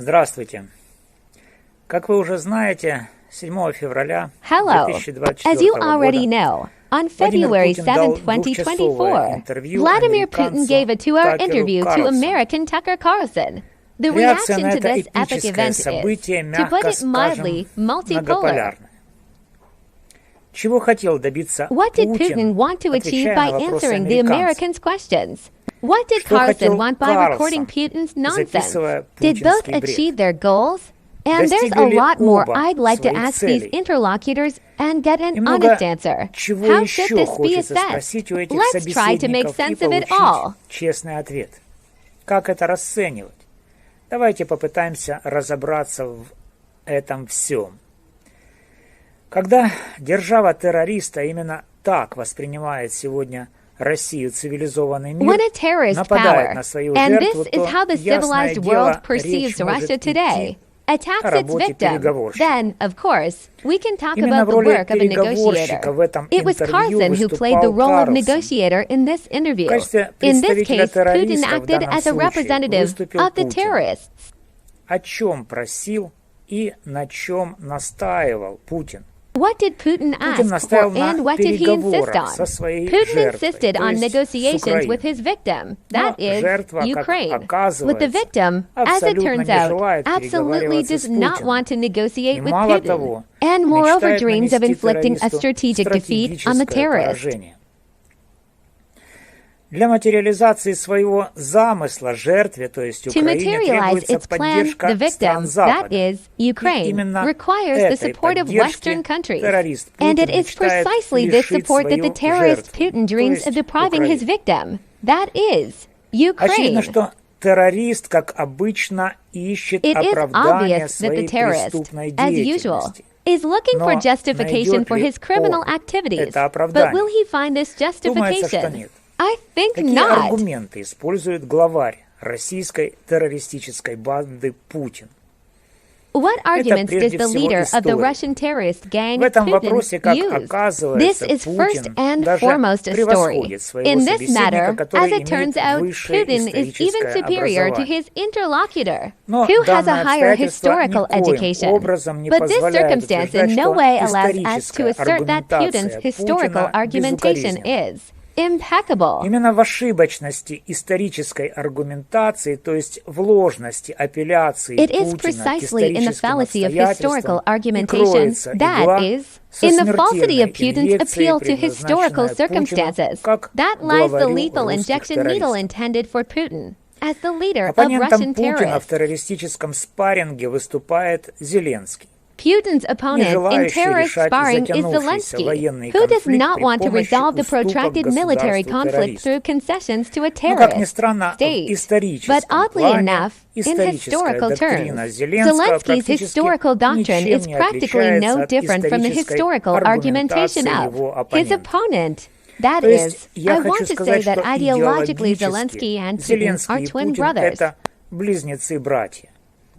Здравствуйте. Как вы уже знаете, 7 февраля Hello. 2024 As you already года know, on February 7, 2024, Vladimir Putin gave a two-hour interview to American Tucker Carlson. The реакция reaction на to это this epic эпическое event событие, is, to put мягко it mildly, скажем, multipolar. многополярно. Чего хотел добиться What did Putin Путин, want to achieve отвечая by на вопросы answering the американцев? Americans' questions? What did Что хотел Carlson want by recording Карлсон, Putin's nonsense? записывая Did both путинский бред? achieve their goals? And there's a Достигли ли lot more оба I'd like to своих ask these целей? interlocutors and get И an много honest answer. чего How should еще this be хочется assessed? спросить у этих Let's try to make собеседников и sense of it получить all. честный ответ. Как это расценивать? Давайте попытаемся разобраться в этом всем. Когда держава-террориста именно так воспринимает сегодня Россию цивилизованный мир, When a terrorist нападает power, на свою and жертву, this is how то, the ясное civilized дело, world perceives речь может Russia today, идти о attacks its работе victim, переговорщика. then, of course, we can talk Именно about в the роли work of a переговорщика negotiator. в этом It was интервью Carlson who played the выступал role of Карлсон. negotiator in this interview. В качестве In this представителя case, Putin террориста в acted данном as a случае representative выступил of the Путин. terrorists. О чем просил и на чем настаивал Путин? What did Putin ask for, настаивал на and what did he insist переговорах on? со своей Putin жертвой, insisted то on есть с negotiations Украиной. with his victim, that Но is, жертва, как Ukraine. With the оказывается, victim, as it абсолютно turns не out, желает absolutely переговариваться does с not Путиным. want to negotiate И with мало Putin, того, and moreover мечтает dreams of нанести inflicting a террористу strategic defeat on the стратегическое terrorist. поражение. Для материализации своего замысла жертве, то есть To Украине, materialize требуется its plan, поддержка the стран victim, Запада. that is, И Ukraine, именно requires the этой support of поддержки Western countries. террорист And it Путин is мечтает precisely this лишить support that the свою terrorist жертву, Putin то dreams of есть depriving his Украину. victim, that is, Очевидно, Ukraine. что террорист, как обычно, ищет It is оправдания obvious that the своей terrorist, преступной as usual, деятельности. is looking for Но justification for найдет ли his criminal он activities. это But оправдание? will he find this Думается, что justification? нет. I think Какие not. аргументы использует главарь российской террористической банды Путин? What arguments does прежде the всего leader of the история. Russian terrorist gang В этом Putin вопросе, как use? оказывается, This is first Путин and даже foremost a story. превосходит своего In this matter, собеседника, который as it turns имеет out, высшее Putin is even историческое superior to образование. his interlocutor, Но who has a данное higher обстоятельство historical никоим education. образом не But this позволяет circumstance утверждать, in no что way allows us to историческая assert that Putin's аргументация historical Путина argumentation безукоризненна. is impeccable. Именно в ошибочности исторической аргументации, то есть в ложности апелляции It is Путина к precisely in the историческим fallacy of historical обстоятельствам и argumentation, кроется that игла is, со in the falsity смертельной of Putin's инъекцией, appeal to historical предназначенная Путину circumstances. как That lies the главарю lethal русских injection needle террористов. intended for Putin, as the leader of Оппонентом Russian Путина в terrorists. террористическом спарринге выступает Зеленский. Putin's opponent in желающий terrorist решать sparring is затянувшийся Zelensky, военный who does конфликт not при want to помощи resolve the уступок protracted military государству conflict террористу. through concessions to a Но, как ни terrorist странно, в state. But историческом oddly плане enough, in историческая historical доктрина terms, Зеленского Zelensky's практически historical doctrine ничем is не practically отличается no от different from the исторической historical argumentation аргументации of его his оппонента. opponent. That То есть is, я I хочу want to say сказать, that что ideologically идеологически Zelensky and Putin Зеленский are и twin Путин brothers. это близнецы-братья.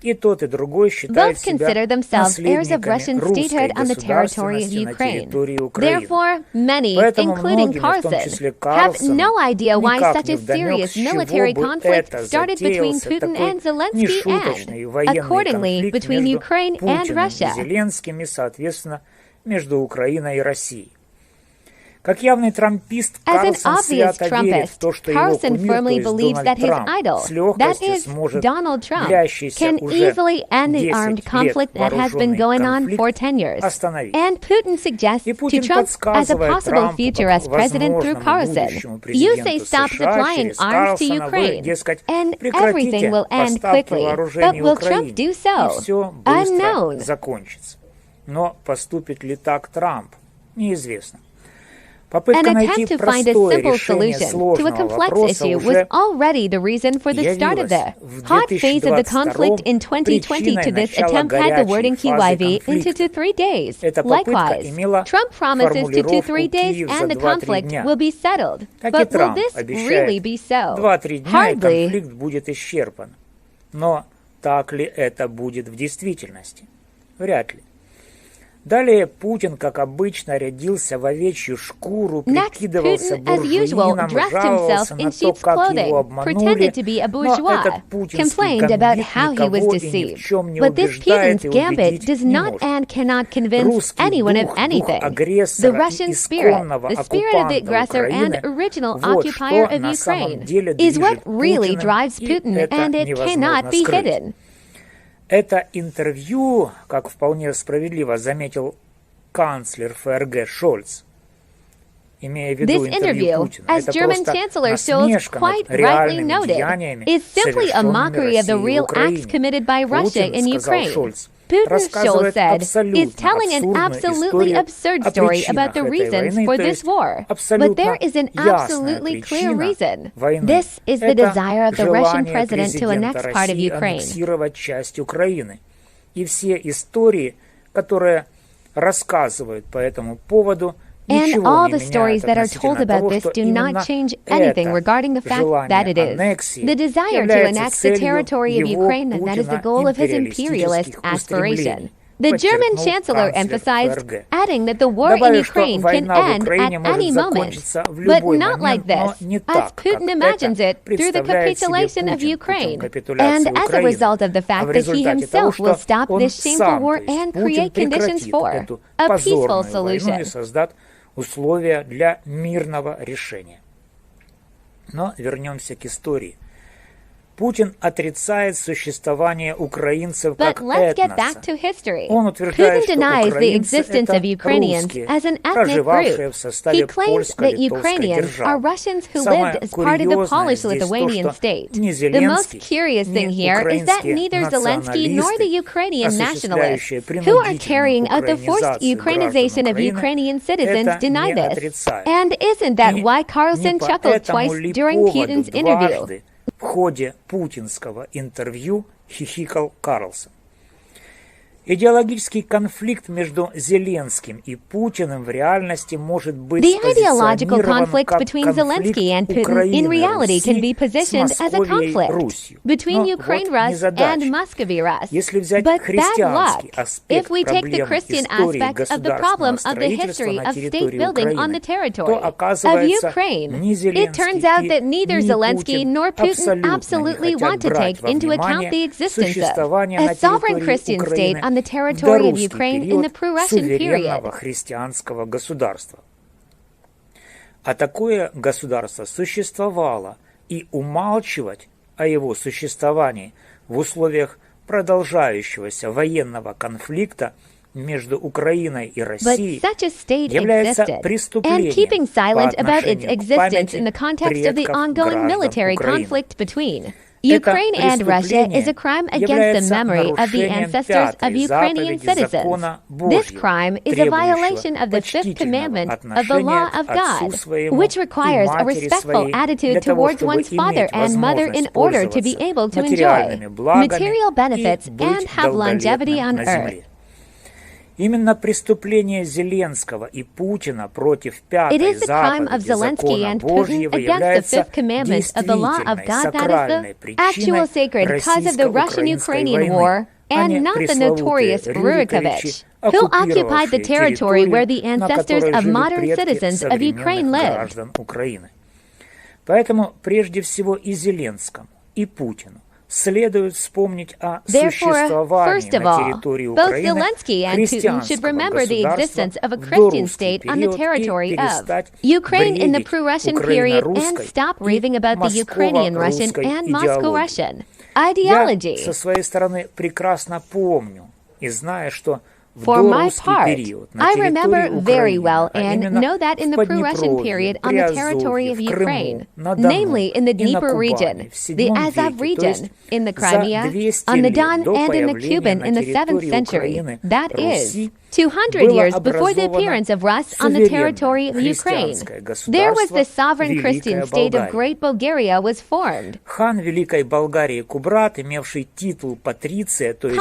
И тот, и другой считают Both себя consider themselves heirs of наследниками Russian русской statehood on the territory of государственности на Ukraine. территории Украины. Therefore, many, Поэтому including многим, в том Carlson, числе have Карлсону, no idea why никак such не a вдомек, serious с чего military бы conflict это started between затеялся Putin такой and Zelensky нешуточный and, военный accordingly, конфликт between между Ukraine and Путиным Russia. и Зеленским, и, соответственно, между Украиной и Россией. Как явный трампист, As an Карлсон obvious свято верит в то, Trumpist, что его Carlson кумир, то firmly есть believes that Дональд his Трамп, idol, с that легкостью is, сможет Donald Trump, длящийся can уже easily end the 10 armed лет conflict that has been вооруженный going on конфликт for 10 years. остановить. And Putin suggests И to Путин Trump as a подсказывает possible Трампу, future как as president through возможному Carlson. будущему You say президенту stop США supplying через arms to Карлсона, вы, Ukraine, дескать, and прекратите everything will end поставки quickly. But вооружений will Trump Украине, do и so? все быстро Unknown. закончится. Но поступит ли так Трамп, неизвестно. An Попытка найти attempt to find a простое simple решение solution to a сложного complex вопроса issue was уже already the reason for the start of the явилась в hot phase of the 2022 conflict in 2020. To this причиной attempt начала had the wording горячей фазы KYV into конфликта. 3 days. Эта попытка Likewise, имела Trump promises to 2-3 формулировку days «Киев and за the 2-3 conflict дня». will be settled. Так и But will Трамп this really обещает, be so? 2-3 дня и Hardly. конфликт будет исчерпан. Но так ли это будет в действительности? Вряд ли. Далее Путин, как обычно, рядился в овечью шкуру, прикидывался буржуином, жаловался на то, как его обманули, но этот путинский гамбит никого и ни в чем не убеждает и убедить не может. Русский дух агрессора и исконного оккупанта Украины, вот что на самом деле движет Путиным, и это невозможно скрыть. Это интервью, как вполне справедливо заметил канцлер ФРГ Шольц, имея в виду интервью Путина, это просто насмешка над реальными деяниями, совершенными Россией в Украине. Путин, сказал Шольц, рассказывает абсолютно абсурдную историю о причинах этой войны, абсолютно ясная причина войны – это желание президента России аннексировать часть Украины. И все истории, которые рассказывают по этому поводу, And all the stories that are told about this do not change anything regarding the fact that it is the desire to annex the territory of Ukraine, and that is the goal of his imperialist aspiration. The German chancellor emphasized, adding that the war in Ukraine can end at any moment, but not like this, as Putin imagines it, through the capitulation of Ukraine, and as a result of the fact that he himself will stop this shameful war and create conditions for a peaceful solution. Условия для мирного решения. Но вернемся к истории. Путин отрицает существование украинцев как этноса. Он утверждает, что украинцы – это русские, проживавшие в составе польской литовской державы. Самое курьезное здесь то, что ни Зеленский, ни украинские националисты, осуществляющие принудительную украинизацию граждан Украины, это не отрицают. И не поэтому ли поводу дважды в ходе путинского интервью хихикал Карлсон. Идеологический конфликт между Зеленским и Путиным в реальности может быть спозиционирован как конфликт Украины и России с Московией Русью. Но вот незадача. Если взять христианский аспект проблемы истории государственного строительства на территории Украины, то оказывается, ни Зеленский, ни Путин абсолютно не хотят брать во внимание существование на территории Украины the territory of Ukraine in the pro-Russian period. Христианского государства. А такое государство существовало, и умалчивать о его существовании в условиях продолжающегося военного конфликта между Украиной и Россией является преступлением по отношению к памяти предков граждан Украины. Ukraine and Russia is a crime against the memory of the ancestors of Ukrainian citizens. This crime is a violation of the fifth commandment of the law of God, which requires a respectful attitude towards one's father and mother in order to be able to enjoy material benefits and have longevity on earth. Именно преступление Зеленского и Путина против пятой заповеди закона Божьего является действительной сакральной причиной российско-украинской войны, а не пресловутые Рюриковичи, оккупировавшие территорию, на которой жили предки современных граждан Украины. Поэтому прежде всего и Зеленскому, и Путину следует вспомнить о существовании на территории Украины христианского государства в дорусский период и перестать бредить украино-русской и москово-русской идеологией. Я со своей стороны прекрасно помню и знаю, что For my part, I remember very well and know that in the pro-Russian period on the territory of Ukraine, namely in the Dnieper region, the Azov region, in the Crimea, on the Don and in the Kuban in the 7th century, that is, 200 years before the appearance of Rus on the territory of Ukraine, there was the sovereign Christian state of Great Bulgaria was formed. Хан Великой Болгарии Кубрат, имевший титул патриция, то есть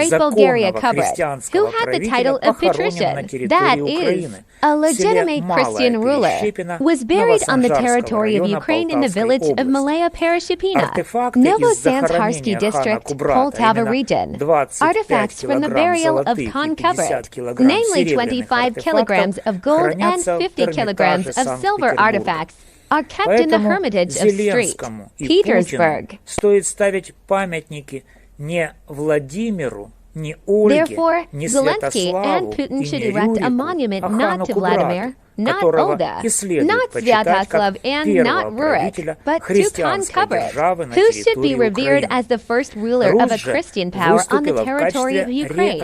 законного христианского had the title of patrician, that is, a legitimate Christian ruler, was buried on the territory of Ukraine in the village of Malaya Pereshchepina, Novosanskharsky district, Poltava region. Artifacts from the burial of Khan Kubrat, namely 25 kilograms of gold and 50 kilograms of silver artifacts, are kept in the Hermitage of St. Petersburg. Therefore, Zelensky and Putin should erect a monument not to Vladimir, not Olga, not Svyatoslav, and not Rurik, but to Khan Kubrat, who should be revered as the first ruler of a Christian power on the territory of Ukraine.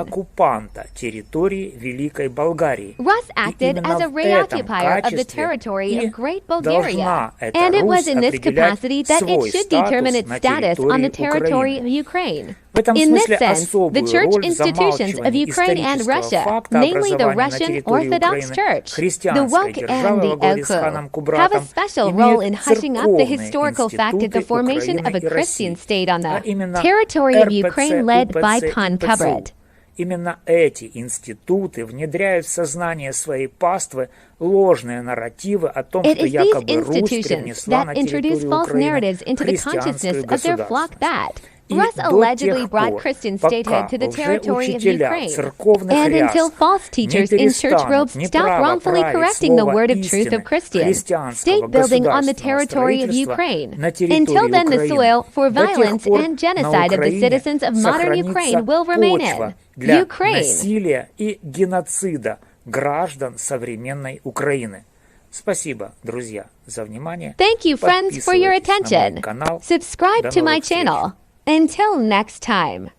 Rus acted as a reoccupier of the territory of Great Bulgaria, and it was in this capacity that it should determine its status on the territory of Ukraine. In this sense, the church institutions of Ukraine and Russia, namely the Russian Orthodox Church, the Wok and the Elkul, have a special role in hushing up the historical fact of the formation of a Christian state on the territory of Ukraine led by Khan Kubrat. Именно эти институты внедряют в сознание своей паствы ложные нарративы о том, что якобы Русь привнесла на территорию Украины христианское государство. Rus allegedly brought Christian statehood to the territory of Ukraine, and until false teachers in church robes stop wrongfully correcting the word of truth of Christians, state building on the territory of Ukraine. Until then, the soil for violence and genocide of the citizens of modern Ukraine will remain in Ukraine. Насилия и геноцида граждан современной Украины. Спасибо, друзья, за внимание. Thank you, friends, for your attention. Subscribe to my channel. Until next time.